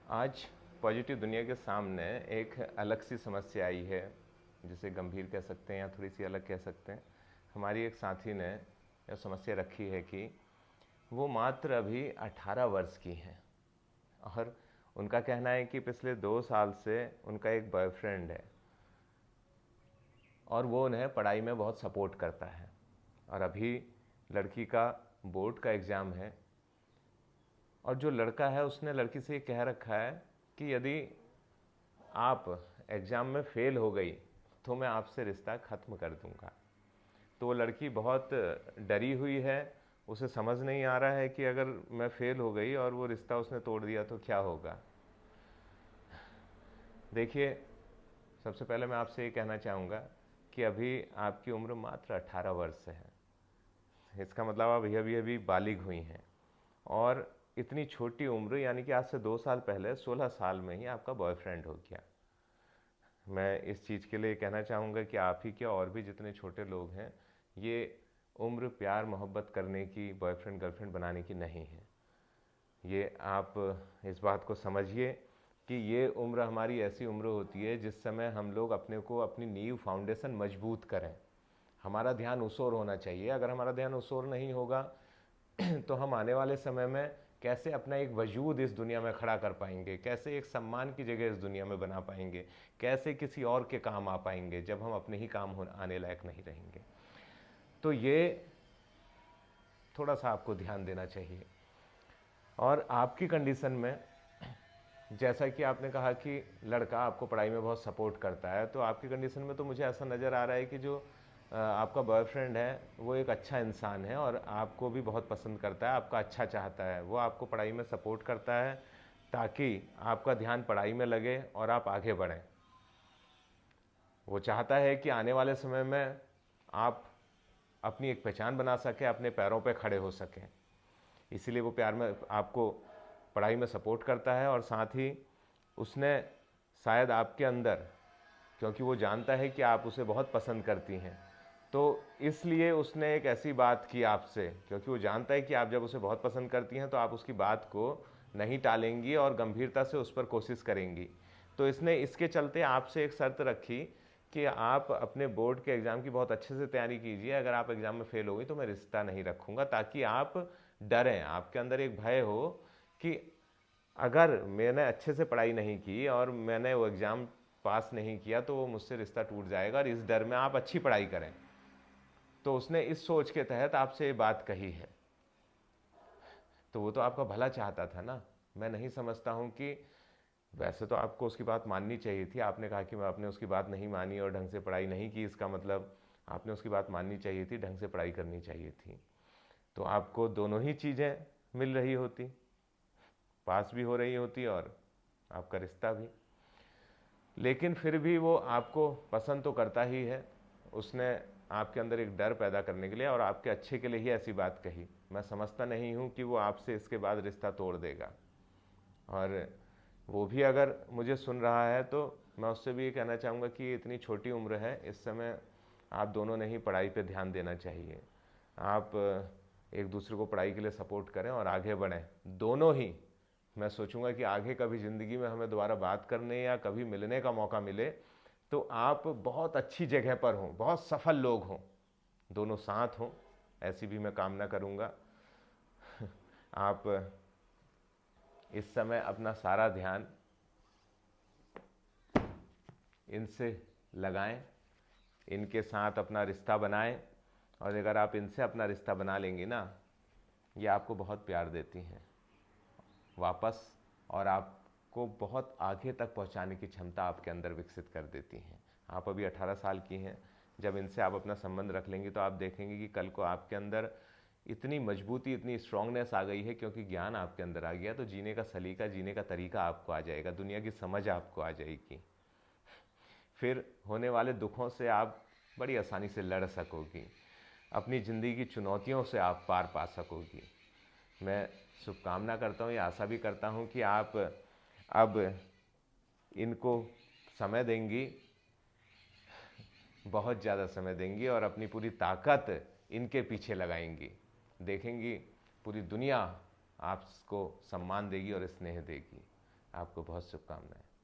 आज पॉजिटिव दुनिया के सामने एक अलग सी समस्या आई है, जिसे गंभीर कह सकते हैं या थोड़ी सी अलग कह सकते हैं। हमारी एक साथी ने यह समस्या रखी है कि वो मात्र अभी 18 वर्ष की हैं और उनका कहना है कि पिछले 2 साल से उनका एक बॉयफ्रेंड है और वो उन्हें पढ़ाई में बहुत सपोर्ट करता है। और अभी लड़की का बोर्ड का एग्ज़ाम है और जो लड़का है उसने लड़की से ये कह रखा है कि यदि आप एग्ज़ाम में फ़ेल हो गई तो मैं आपसे रिश्ता ख़त्म कर दूंगा। तो वो लड़की बहुत डरी हुई है, उसे समझ नहीं आ रहा है कि अगर मैं फ़ेल हो गई और वो रिश्ता उसने तोड़ दिया तो क्या होगा। देखिए, सबसे पहले मैं आपसे ये कहना चाहूँगा कि अभी आपकी उम्र मात्र 18 वर्ष है। इसका मतलब आप अभी बालिग हुई हैं और इतनी छोटी उम्र यानी कि आज से 2 साल पहले 16 साल में ही आपका बॉयफ्रेंड हो गया। मैं इस चीज़ के लिए कहना चाहूँगा कि आप ही क्या और भी जितने छोटे लोग हैं, ये उम्र प्यार मोहब्बत करने की, बॉयफ्रेंड गर्लफ्रेंड बनाने की नहीं है। ये आप इस बात को समझिए कि ये उम्र हमारी ऐसी उम्र होती है जिस समय हम लोग अपने को अपनी नींव फाउंडेशन मजबूत करें। हमारा ध्यान उस ओर होना चाहिए। अगर हमारा ध्यान उस ओर नहीं होगा तो हम आने वाले समय में कैसे अपना एक वजूद इस दुनिया में खड़ा कर पाएंगे, कैसे एक सम्मान की जगह इस दुनिया में बना पाएंगे, कैसे किसी और के काम आ पाएंगे जब हम अपने ही काम आने लायक नहीं रहेंगे। तो ये थोड़ा सा आपको ध्यान देना चाहिए। और आपकी कंडीशन में, जैसा कि आपने कहा कि लड़का आपको पढ़ाई में बहुत सपोर्ट करता है, तो आपकी कंडीशन में तो मुझे ऐसा नज़र आ रहा है कि जो आपका बॉयफ्रेंड है वो एक अच्छा इंसान है और आपको भी बहुत पसंद करता है, आपका अच्छा चाहता है। वो आपको पढ़ाई में सपोर्ट करता है ताकि आपका ध्यान पढ़ाई में लगे और आप आगे बढ़ें। वो चाहता है कि आने वाले समय में आप अपनी एक पहचान बना सकें, अपने पैरों पे खड़े हो सकें। इसीलिए वो प्यार में आपको पढ़ाई में सपोर्ट करता है और साथ ही उसने शायद आपके अंदर, क्योंकि वो जानता है कि आप उसे बहुत पसंद करती हैं, तो इसलिए उसने एक ऐसी बात की आपसे, क्योंकि वो जानता है कि आप जब उसे बहुत पसंद करती हैं तो आप उसकी बात को नहीं टालेंगी और गंभीरता से उस पर कोशिश करेंगी। तो इसने इसके चलते आपसे एक शर्त रखी कि आप अपने बोर्ड के एग्ज़ाम की बहुत अच्छे से तैयारी कीजिए। अगर आप एग्ज़ाम में फ़ेल हो गई तो मैं रिश्ता नहीं रखूँगा, ताकि आप डरें, आपके अंदर एक भय हो कि अगर मैंने अच्छे से पढ़ाई नहीं की और मैंने वो एग्ज़ाम पास नहीं किया तो वो मुझसे रिश्ता टूट जाएगा, और इस डर में आप अच्छी पढ़ाई करें। तो उसने इस सोच के तहत आपसे ये बात कही है। तो वो तो आपका भला चाहता था ना। मैं नहीं समझता हूँ कि, वैसे तो आपको उसकी बात माननी चाहिए थी। आपने कहा कि मैं आपने उसकी बात नहीं मानी और ढंग से पढ़ाई नहीं की, इसका मतलब आपने उसकी बात माननी चाहिए थी, ढंग से पढ़ाई करनी चाहिए थी। तो आपको दोनों ही चीज़ें मिल रही होती, पास भी हो रही होती और आपका रिश्ता भी। लेकिन फिर भी वो आपको पसंद तो करता ही है। उसने आपके अंदर एक डर पैदा करने के लिए और आपके अच्छे के लिए ही ऐसी बात कही। मैं समझता नहीं हूँ कि वो आपसे इसके बाद रिश्ता तोड़ देगा। और वो भी अगर मुझे सुन रहा है तो मैं उससे भी ये कहना चाहूँगा कि इतनी छोटी उम्र है, इस समय आप दोनों ने ही पढ़ाई पे ध्यान देना चाहिए। आप एक दूसरे को पढ़ाई के लिए सपोर्ट करें और आगे बढ़ें दोनों ही। मैं सोचूंगा कि आगे कभी ज़िंदगी में हमें दोबारा बात करने या कभी मिलने का मौका मिले तो आप बहुत अच्छी जगह पर हों, बहुत सफल लोग हों, दोनों साथ हों, ऐसी भी मैं कामना करूंगा। आप इस समय अपना सारा ध्यान इनसे लगाएं, इनके साथ अपना रिश्ता बनाएं, और अगर आप इनसे अपना रिश्ता बना लेंगी ना, ये आपको बहुत प्यार देती हैं वापस, और आपको बहुत आगे तक पहुंचाने की क्षमता आपके अंदर विकसित कर देती हैं। आप अभी 18 साल की हैं, जब इनसे आप अपना संबंध रख लेंगी तो आप देखेंगे कि कल को आपके अंदर इतनी मजबूती, इतनी स्ट्रांगनेस आ गई है, क्योंकि ज्ञान आपके अंदर आ गया, तो जीने का सलीका, जीने का तरीका आपको आ जाएगा, दुनिया की समझ आपको आ जाएगी। फिर होने वाले दुखों से आप बड़ी आसानी से लड़ सकोगी, अपनी ज़िंदगी की चुनौतियों से आप पार पा सकोगी। मैं शुभकामना करता हूँ, या आशा भी करता हूँ कि आप अब इनको समय देंगी, बहुत ज़्यादा समय देंगी और अपनी पूरी ताकत इनके पीछे लगाएंगी। देखेंगी पूरी दुनिया आपको सम्मान देगी और स्नेह देगी। आपको बहुत शुभकामनाएं।